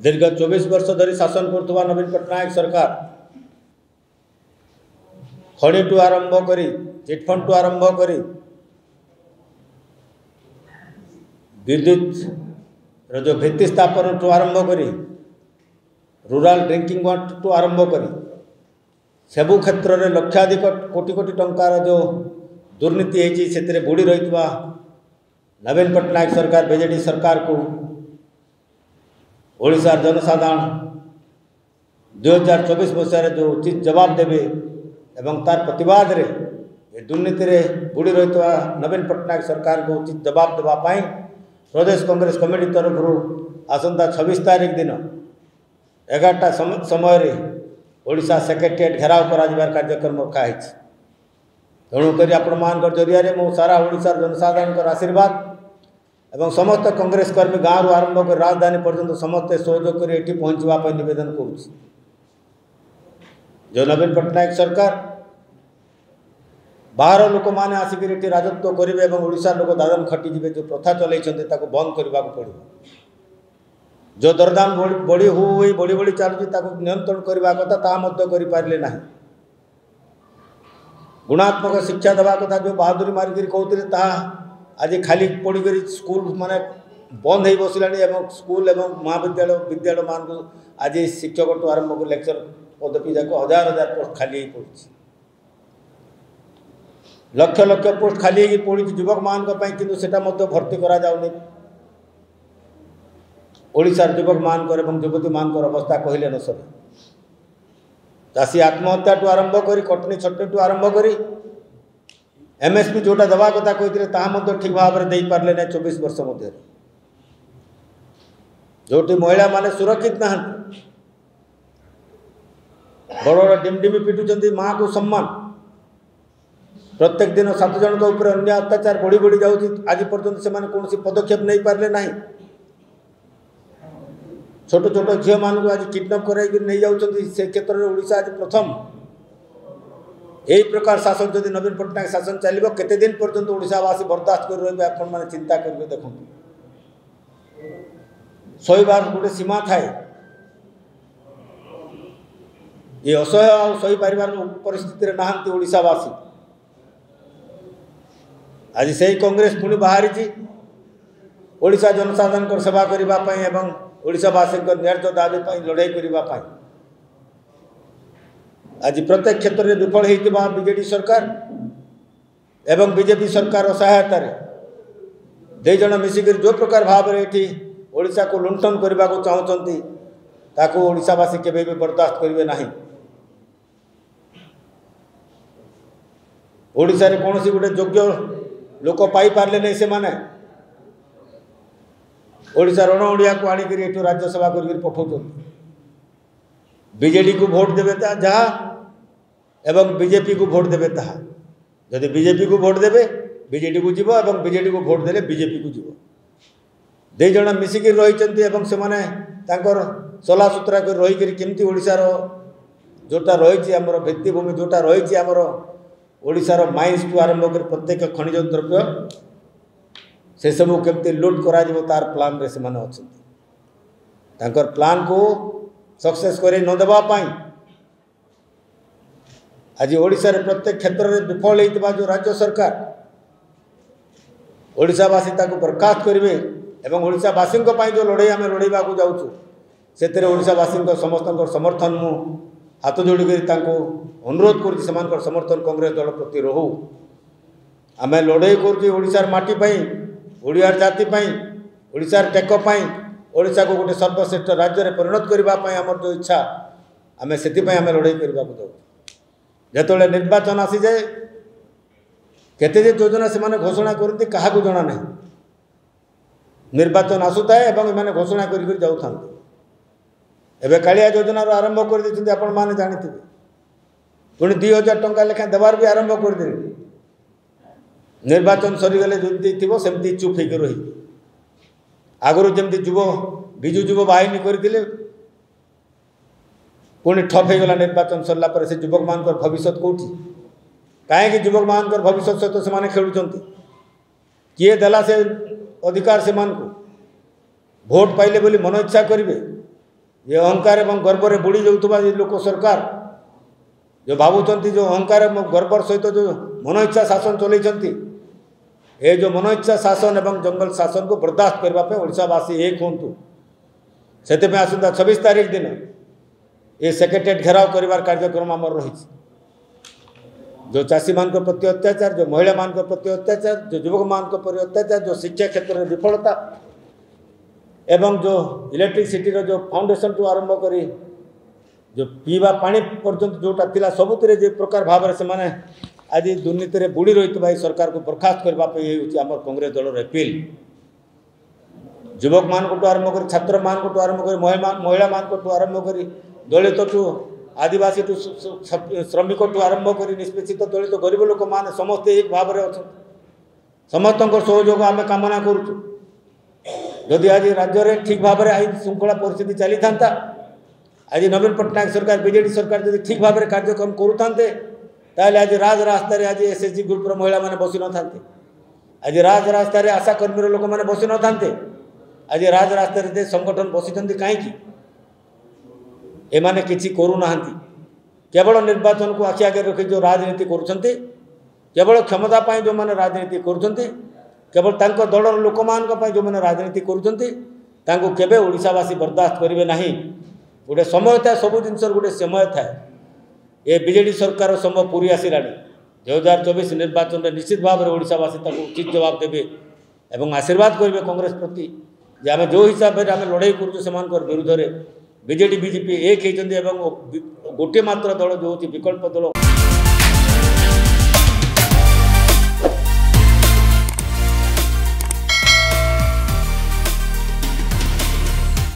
दीर्घ 24 वर्ष धरी शासन करुवा नवीन पट्टनायक सरकार खणी टू आरंभ करी चिटफंड टू आरंभ करी विद्युत जो भित्ति स्थापन टू आरंभ करी रूराल ड्रिंकिंग वाटर टू आरंभ करी सबु क्षेत्र में लक्षाधिक कोटी कोटी टंकार जो दुर्नीति है बुड़ी रही नवीन पट्टनायक सरकार बीजेडी सरकार को ओडिशा जनसाधारण 2024 मसीह जो उचित जवाब देवे एवं तार प्रतिवाद रे ये दुर्नीति रे बुड़ी रही नवीन पट्टनायक सरकार को उचित जवाब देवाई प्रदेश कांग्रेस कमिटी तरफ आसंता 26 तारीख दिन 11टा समय ओडिशा सेक्रेटेरिएट घेराव कर कार्यक्रम रखाई तेणुक आपण जरिया मो सारा ओडिशा जनसाधारण आशीर्वाद एवं समस्त कांग्रेस कर्मी गाँव रू आरंभ कर राजधानी पर्यंत समस्त सहयोग कर ये पहुँचवाई निवेदन करुच्ची जो नवीन पट्टनायक सरकार बाहर लोक मैंने आसिक राजत्व करेंगे और ओडिशा लोक दादन खटिजे जो प्रथा चलते बंद करने को पड़ो जो दरदाम बढ़ी बढ़ी बढ़ी चलुची नियंत्रण करने कथा तारे ना गुणात्मक शिक्षा देवा कथा जो बहादुरी मारिक कहते आज खाली पड़कर स्कूल माने बंद हो बसला स्कूल एवं महाविद्यालय विद्यालय मान को आज शिक्षक टू आरंभ कर लेक्चर पदवी जाक हजार हजार पोस्ट खाली पड़ी लक्ष लक्ष पोस्ट खाली पड़ी युवक मान कि भर्ती कराऊनी ओडिशार युवक मान युवती मान अवस्था कहले न सर चाषी आत्महत्या टू आरंभ कर कटनी छटनी टू आरंभ कर एमएसपी जोटा दवा कथा कहते ठीक भाव में दे पारे ना 24 वर्ष मध्य जोटी महिला माने सुरक्षित ना बड़ बड़ डिमडिमी पिटुंट माँ को सम्मान प्रत्येक दिन 7 जन ऊपर अन्य अत्याचार बढ़ी बढ़ी जाऊँगी आज पर्यंत से कौन पदक्षेप नहीं पारे ना छोट छोट झील मान आज किडनैप कर नहीं जाऊँगी से क्षेत्र में ओडिशा आज प्रथम यही प्रकार शासन जदि नवीन पट्टनायक शासन चलो केते दिन पर्यंत ओडिशावासी बर्दाश्त कर रही आपण मैंने चिंता करेंगे देखो सहीबार गोटे सीमा थाए ये असह्य सही पार परिस्थिति नहांती ओडिशावासी आज से कांग्रेस पुणी बाहरी ओडिशा जनसाधारण सेवा करने एवं ओडिशावासी न्याय दाबी लड़ाई करने आज प्रत्येक क्षेत्र में विफल होता बीजेडी सरकार एवं बीजेपी सरकार सहायता दे जन मिसिक जो प्रकार भाव में ओडिशा को लुंठन करने को चाहते ताकू ओडिशावासी केबे भी बर्दाश्त करेंगे ना ओडिशा रे कौन सी गोटे योग्य लोक पाई पारे नहीं से माने ओडिशा रण ओडिया को आणिक राज्यसभा कर पठाऊँ बीजेडी को भोट देवे जहाँ एवं बीजेपी को भोट देवे ताहा जदि बीजेपी को भोट देवे बीजेडी को जीव एवं बीजेडी को भोट देले बीजेपी को जीव दे जण मिसिक रही से माने सला सुतरा कर रही केमती ओडिशार जोटा रही आमर भित्तिभूमि जोटा रही आमर ओडिशार माइंस टू आरंभ कर प्रत्येक खनिज द्रव्य से सब केमती लुट करा तार प्लान रे से माने अच्छे प्लान को सक्सेस कर न देवाई आज ओडिशा रे प्रत्येक क्षेत्र में विफल होता जो राज्य सरकार ओडिशावासी बर्खास्त करेंगे एवं ओडिशावासी जो लड़ाई आम लड़ाइबा को जाऊँ से ओडिशावासी समस्त समर्थन मु हाथ जोड़कर अनुरोध कर समर्थन कांग्रेस दल प्रति रहू आम लड़ाई करोशार माटी ओडियार जाति ओडिशार टेकपाई ओडिशा को गोटे सर्वश्रेष्ठ राज्य में परिणत करने आमर जो इच्छा आम से लड़ाई करने को जाऊँ जिते निर्वाचन आसी जाए केते योजना से घोषणा करती क्या जना ना निर्वाचन आसुए एवं घोषणा कर जाऊँ एवं कालिया योजना आरंभ कर देते आपण मैंने जानी पुणी 2000 टंका लेखा देवार भी आरंभ करदे निर्वाचन सरीगले जमी थी सेमती चुप होकर रही आगुरी जमी युव विजु युव बाहिनी करते पुणी ठप होगला निर्वाचन सरला पर से युवक मान भविष्य कौटी कहीं युवक मान भविष्य सहित से खेलुंट किए देला से अधिकार से मान को भोट पाइले बोली मन इच्छा करेंगे ये अहंकार एवं गर्व में बुड़ी जाऊथुबा लोक सरकार जो भावुंट जो अहंकार एवं गर्वर सहित जो मन इच्छा शासन चलती ये जो मन इच्छा शासन एवं जंगल शासन को बर्दाश्त करने ओडावासी एक हूँ से आसंता 26 तारीख दिन ये सेक्रेटेरिएट घेराव कर कार्यक्रम आमर रही जो चाषी मान प्रति अत्याचार जो महिला मान प्रति अत्याचार जो युवक मान प्रति अत्याचार जो शिक्षा क्षेत्र में विफलता एवं जो इलेक्ट्रिसिटी जो फाउंडेशन टू आरंभ करी जो पीवा पानी पर्यंत जोटा थिला सबुतरे जे प्रकार भाव से माने आज दुर्नीति रे बुड़ी रही सरकार को बर्खास्त करने ये आम कांग्रेस दल अपील युवक मान आरंभ कर छात्र मान आरंभ कर महिला मान आरंभ कर दलित टू आदिवासी टू श्रमिक टू आरंभ कर निष्पेषित दलित गरीब लोक मान समस्ते एक भाव में अच्छा समस्त सहयोग आम कामना करुचु जदि आज राज्य में ठीक भाव में आईन श्रृंखला परिस्थिति चली था आज नवीन पट्टनायक सरकार बीजेडी सरकार जब ठीक भाव में कार्यक्रम करुते आज राजरास्ता आज एसएचजी ग्रुपर महिला मैंने बसी न था आज राजरास्ता आशा कर्मी लोक मैंने बसी न था आज राजरास्ता संगठन बसी कहीं एमाने किसी करूना केवल निर्वाचन को आखि आगे रखी जो राजनीति करुँच केवल क्षमता जो मैंने राजनीति करुँच केवल तांको दलर लोक मान जो मैंने राजनीति करुँच केवे ओडिशावासी बर्दाश्त करेंगे ना गोटे समय था सब जिन गोटे समय था ये बीजेडी सरकार समय पूरी आसला 2024 निर्वाचन में निश्चित भाव में ओडिशावासी उचित जवाब देवे और आशीर्वाद करेंगे कांग्रेस प्रति जे आम जो हिसाब से आम लड़ाई कर विरुद्ध में बीजेडी बीजेपी एक होती गोटे मात्र दल जो विकल्प दल।